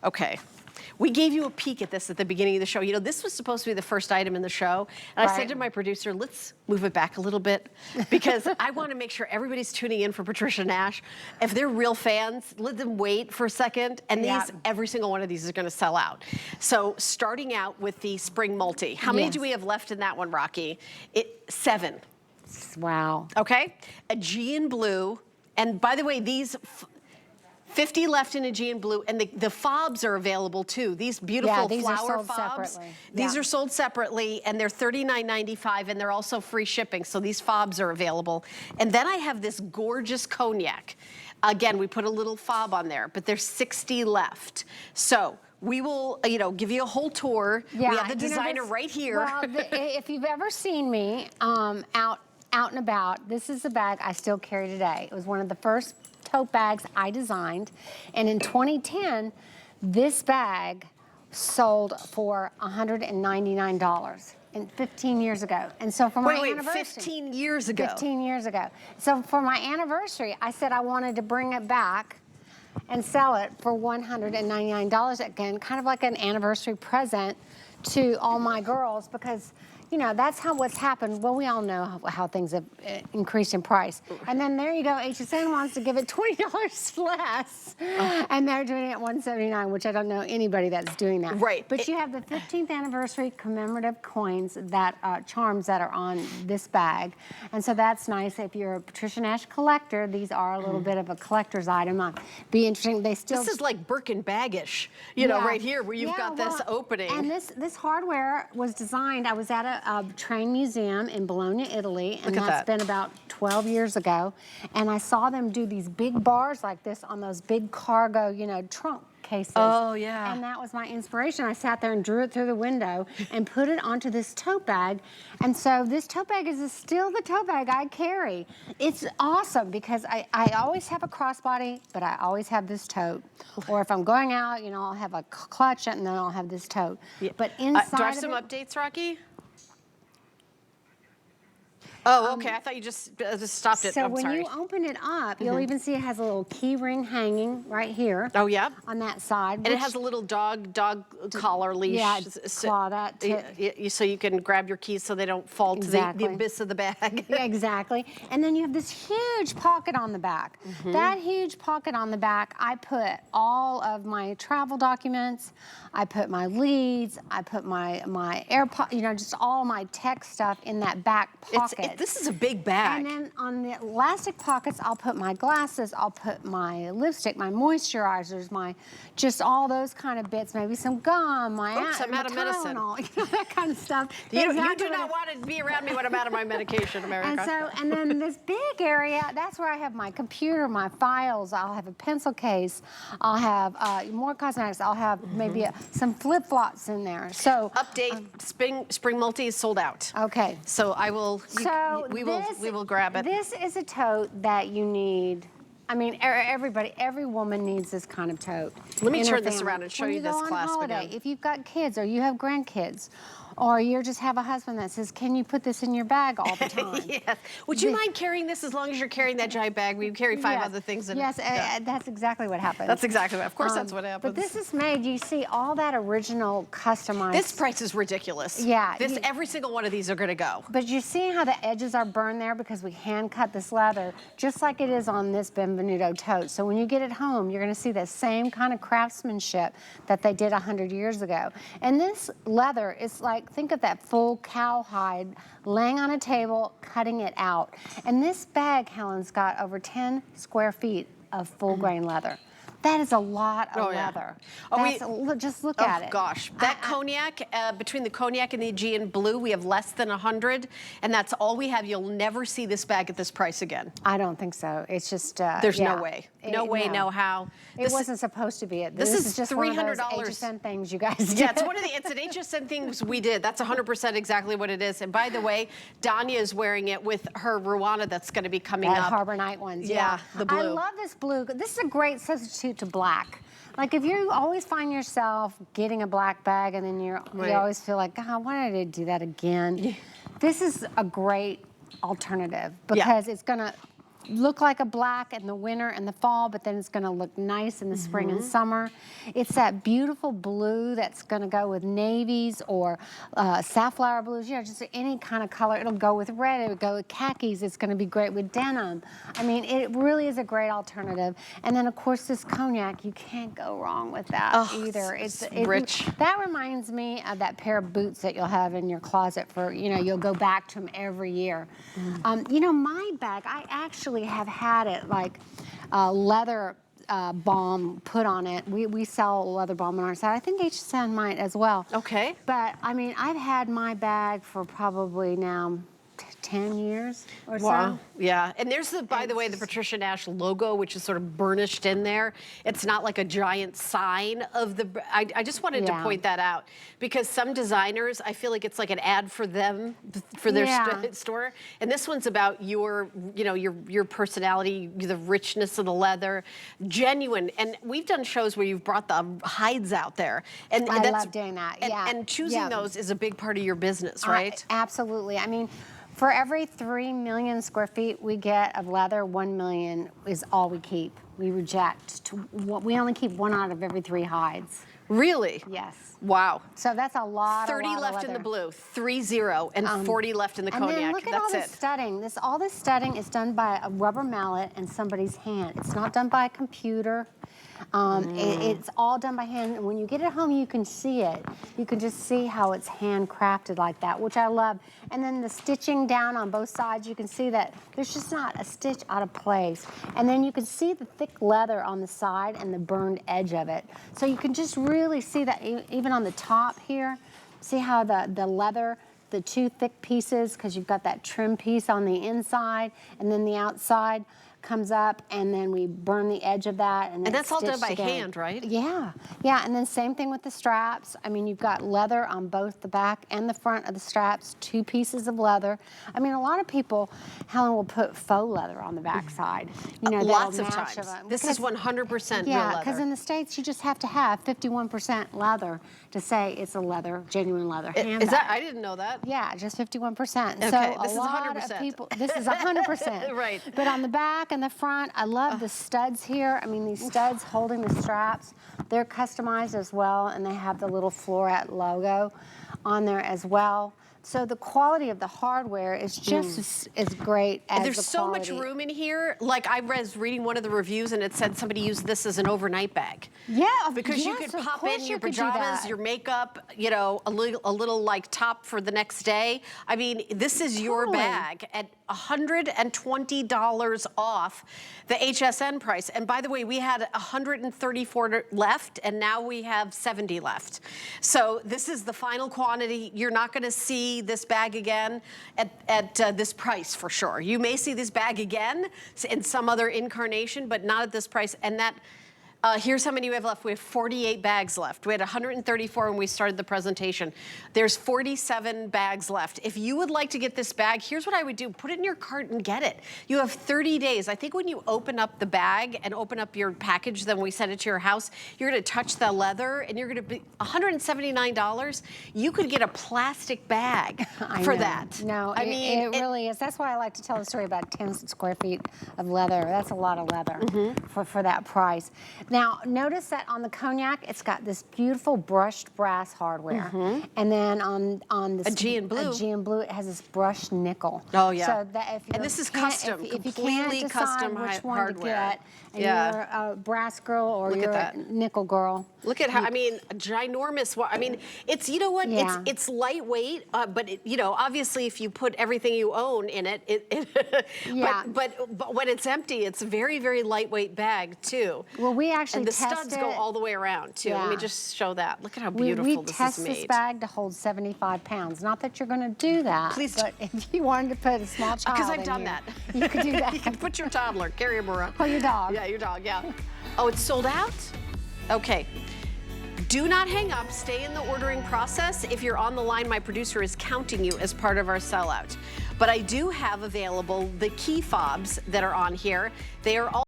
Okay. We gave you a peek at this at the beginning of the show. You know, this was supposed to be the first item in the show. And I said to my producer, let's move it back a little bit because I want to make sure everybody's tuning in for Patricia Nash. If they're real fans, let them wait for a second. And these, every single one of these is going to sell out. So starting out with the spring multi. How many do we have left in that one, Rocky? 7. Wow. Okay. Aegean blue. And by the way, these 50 left in Aegean blue, and the fobs are available too. These beautiful flower fobs. These are sold separately, and they're $39.95, and they're also free shipping. So these fobs are available. And then I have this gorgeous cognac. Again, we put a little fob on there, but there's 60 left. So we will, you know, give you a whole tour. We have the designer right here. Well, if you've ever seen me out and about, this is the bag I still carry today. It was one of the first tote bags I designed, and in 2010 this bag sold for $199 and 15 years ago. And so for my anniversary, 15 years ago. 15 years ago. So for my anniversary, I said I wanted to bring it back and sell it for $199 again, kind of like an anniversary present to all my girls, because you know, that's what's happened. Well, we all know how things have increased in price. And then there you go, HSN wants to give it $20 less. And they're doing it at $179, which I don't know anybody that's doing that. Right. But you have the 15th anniversary commemorative coins, that charms that are on this bag. And so that's nice. If you're a Patricia Nash collector, these are a little bit of a collector's item. Be interesting. They still. This is like Birkin baggish, you know, right here where you've got this opening. And this hardware was designed. I was at a train museum in Bologna, Italy, and that's been about 12 years ago. And I saw them do these big bars like this on those big cargo, you know, trunk cases. Oh, yeah. And that was my inspiration. I sat there and drew it through the window and put it onto this tote bag. And so this tote bag is still the tote bag I carry. It's awesome because I always have a crossbody, but I always have this tote. Or if I'm going out, you know, I'll have a clutch and then I'll have this tote. Yeah. But inside do I have some updates, Rocky? Oh, okay. I thought you just stopped it. So when you open it up, you'll even see it has a little key ring hanging right here. Oh, yeah. On that side. And it has a little dog collar leash. Yeah, claw that. So you can grab your keys so they don't fall to the abyss of the bag. Yeah, exactly. And then you have this huge pocket on the back. That huge pocket on the back, I put all of my travel documents. I put my leads. I put my AirPod, you know, just all my tech stuff in that back pocket. This is a big bag. And then on the elastic pockets, I'll put my glasses, I'll put my lipstick, my moisturizers, just all those kind of bits, maybe some gum, my I'm out of medicine. you know, that kind of stuff. You do not want to be around me when I'm out of my medication, America. And then this big area, that's where I have my computer, my files, I'll have a pencil case, I'll have more cosmetics, I'll have maybe some flip-flops in there. So update, spring multi is sold out. Okay. So I will. We will grab it. This is a tote that you need. I mean, every woman needs this kind of tote. Let me turn this around and show you this clasp again. If you've got kids or you have grandkids, or you just have a husband that says, can you put this in your bag all the time? Yes. Would you mind carrying this as long as you're carrying that giant bag? We carry 5 other things in it. Yes, that's exactly what happens. That's exactly what, of course that's what happens. But this is made, you see all that original customized. This price is ridiculous. Yeah. Every single one of these are gonna go. But you see how the edges are burned there because we hand cut this leather, just like it is on this Benvenuto tote. So when you get it home, you're gonna see the same kind of craftsmanship that they did 100 years ago. And this leather is like, think of that full cowhide laying on a table, cutting it out. And this bag, Helen's got over 10 square feet of full grain leather. That is a lot of leather. Just look at it. Oh, gosh. That cognac, between the cognac and the Aegean blue, we have less than 100, and that's all we have. You'll never see this bag at this price again. I don't think so. It's just, there's no way. No way, no how. It wasn't supposed to be. This is just $300. One of those HSN things you guys did. Yeah, it's an HSN things we did. That's 100% exactly what it is. And by the way, Danya is wearing it with her Ruana that's going to be coming up. Harbor Night ones. Yeah, the blue. I love this blue. This is a great substitute to black. Like if you always find yourself getting a black bag and then you always feel like, God, why did I do that again? This is a great alternative because it's gonna look like a black in the winter and the fall, but then it's gonna look nice in the spring and summer. It's that beautiful blue that's gonna go with navies or safflower blues, you know, just any kind of color. It'll go with red, it'll go with khakis, it's gonna be great with denim. I mean, it really is a great alternative. And then of course this cognac, you can't go wrong with that either. It's rich. That reminds me of that pair of boots that you'll have in your closet for, you know, you'll go back to them every year. You know, my bag, I actually have had it like leather balm put on it. We sell leather balm on our side. I think HSN might as well. Okay. But I mean, I've had my bag for probably now 10 years or so. Yeah, and there's the, by the way, the Patricia Nash logo, which is sort of burnished in there. It's not like a giant sign of the, I just wanted to point that out because some designers, I feel like it's like an ad for them, for their store. And this one's about your, you know, your personality, the richness of the leather, genuine. And we've done shows where you've brought the hides out there. And I that's, love doing that, And choosing those is a big part of your business, right? Absolutely. I mean, for every 3 million square feet we get of leather, 1 million is all we keep. We reject. We only keep 1 out of every 3 hides. Really? Yes. Wow. So that's a lot. 30 left in the blue, 30, and 40 left in the cognac. And then look at all this studding. All this studding is done by a rubber mallet in somebody's hand. It's not done by a computer. It's all done by hand. When you get it home, you can see it. You can just see how it's handcrafted like that, which I love. And then the stitching down on both sides, you can see that there's just not a stitch out of place. And then you can see the thick leather on the side and the burned edge of it. So you can just really see that even on the top here. See how the leather, the 2 thick pieces, because you've got that trim piece on the inside, and then the outside comes up, and then we burn the edge of that. And that's all done by hand, right? Yeah, yeah, and then same thing with the straps. I mean, you've got leather on both the back and the front of the straps, 2 pieces of leather. I mean, a lot of people, Helen, will put faux leather on the back side. You know, lots of times. This is 100% real leather. Yeah, because in the States, you just have to have 51% leather to say it's a leather, genuine leather handbag. Is that, I didn't know that. Yeah, just 51%. Okay, so this a is lot 100%. of people, this is 100%. Right. But on the back and the front, I love the studs here. I mean, these studs holding the straps, they're customized as well, and they have the little Floret logo on there as well. So the quality of the hardware is just as great as There's so much room in here. Like I was reading one of the reviews and it said somebody used this as an overnight bag. Yeah, because you could pop in your pajamas, your makeup, you know, a little like top for the next day. I mean, this is your bag at $120 off the HSN price. And by the way, we had 134 left and now we have 70 left. So this is the final quantity. You're not going to see this bag again at this price for sure. You may see this bag again in some other incarnation, but not at this price. And that, here's how many we have left. We have 48 bags left. We had 134 when we started the presentation. There's 47 bags left. If you would like to get this bag, here's what I would do. Put it in your cart and get it. You have 30 days. I think when you open up the bag and open up your package, then we send it to your house, you're gonna touch the leather and you're gonna be $179. You could get a plastic bag for that. No, I mean, it really is. That's why I like to tell the story about 10 square feet of leather. That's a lot of leather for that price. Now, notice that on the cognac, it's got this beautiful brushed brass hardware. And then on this Aegean blue, it has this brushed nickel. Oh, yeah. So that if and this is custom, if you completely can't custom decide which one hardware. to get, and you're a brass girl or you're a nickel girl. Look at how, I mean, a ginormous, I mean, it's, you know what, it's lightweight, but, you know, obviously if you put everything you own in it, but when it's empty, it's a very, very lightweight bag, too. Well, we actually and the studs go all the way around, too. Let me just show that. Look at how beautiful this is made. We test this bag to hold 75 pounds. Not that you're going to do that, please, but if you wanted to put a small child because I've done that. You could do that. You can put your toddler, carry him around. Oh, your dog. Yeah, your dog, yeah. Oh, it's sold out? Okay. Do not hang up. Stay in the ordering process. If you're on the line, my producer is counting you as part of our sellout. But I do have available the key fobs that are on here. They are all